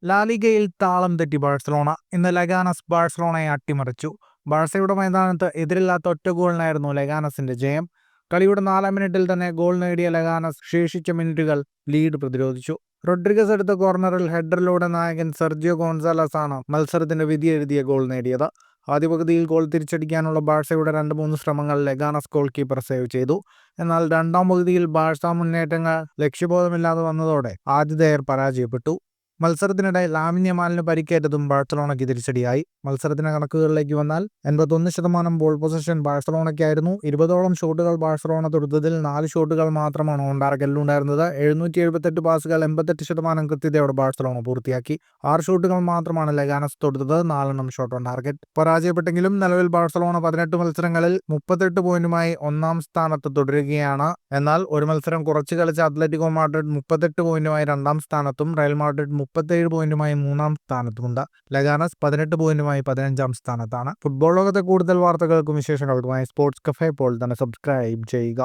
ലാലിഗയിൽ താളം തെറ്റി ബാഴ്സലോണ. ഇന്ന് ലെഗാനസ് ബാഴ്സലോണയെ അട്ടിമറിച്ചു. ബാഴ്സയുടെ മൈതാനത്ത് എതിരില്ലാത്ത ഒറ്റ ഗോളിനായിരുന്നു ലെഗാനസിന്റെ ജയം. കളിയുടെ 4-ാം മിനിറ്റിൽ തന്നെ ഗോൾ നേടിയ ലെഗാനസ് ശേഷിച്ച മിനിറ്റുകൾ ലീഡ് പ്രതിരോധിച്ചു. റോഡ്രിഗസ് എടുത്ത കോർണറിൽ ഹെഡറിലൂടെ നായകൻ സെർജിയോ ഗോൺസാലസ് ആണ് മത്സരത്തിന്റെ വിധിയെഴുതിയ ഗോൾ നേടിയത്. ആദ്യ പകുതിയിൽ ഗോൾ തിരിച്ചടിക്കാനുള്ള ബാഴ്സയുടെ 2-3 ശ്രമങ്ങൾ ലെഗാനസ് ഗോൾ കീപ്പർ സേവ് ചെയ്തു. എന്നാൽ രണ്ടാം പകുതിയിൽ ബാഴ്സ മുന്നേറ്റങ്ങൾ ലക്ഷ്യബോധമില്ലാതെ വന്നതോടെ ആതിഥേയർ പരാജയപ്പെട്ടു. മത്സരത്തിനിടെ ലാമിൻ യമാലിന് പരിക്കേറ്റതും ബാഴ്സലോണയ്ക്ക് തിരിച്ചടിയായി. മത്സരത്തിന്റെ കണക്കുകളിലേക്ക് വന്നാൽ 81% ബോൾ പൊസഷൻ ബാഴ്സലോണയ്ക്കായിരുന്നു. 20ഓളം ഷോട്ടുകൾ ബാഴ്സലോണ തൊടുത്തതിൽ 4 ഷോട്ടുകൾ മാത്രമാണ് ഓൺ ടാർഗറ്റിലുണ്ടായിരുന്നത്. 778 പാസുകൾ 88% കൃത്യതയോടെ ബാഴ്സലോണ പൂർത്തിയാക്കി. 6 ഷോട്ടുകൾ മാത്രമാണ് ലെഗാനസ് തൊടുത്തത്, 4 ഷോട്ട് ഓൺ ടാർഗറ്റ്. പരാജയപ്പെട്ടെങ്കിലും നിലവിൽ ബാഴ്സലോണ 18 മത്സരങ്ങളിൽ 38 പോയിന്റുമായി 1-ാം സ്ഥാനത്ത് തുടരുകയാണ്. എന്നാൽ ഒരു മത്സരം കുറച്ച് കളിച്ച അത്ലറ്റിക്കോ മാഡ്രിഡ് 38 പോയിന്റുമായി 2-ാം സ്ഥാനത്തും റയൽ മാഡ്രിഡ് 37 പോയിന്റുമായി 3-ാം സ്ഥാനത്തുമുണ്ട്. ലെഗാനസ് 18 പോയിന്റുമായി 15-ാം സ്ഥാനത്താണ്. ഫുട്ബോൾ ലോകത്തെ കൂടുതൽ വാർത്തകൾക്കും വിശേഷങ്ങൾക്കുമായി സ്പോർട്സ് കഫേ ഇപ്പോൾ തന്നെ സബ്സ്ക്രൈബ് ചെയ്യുക.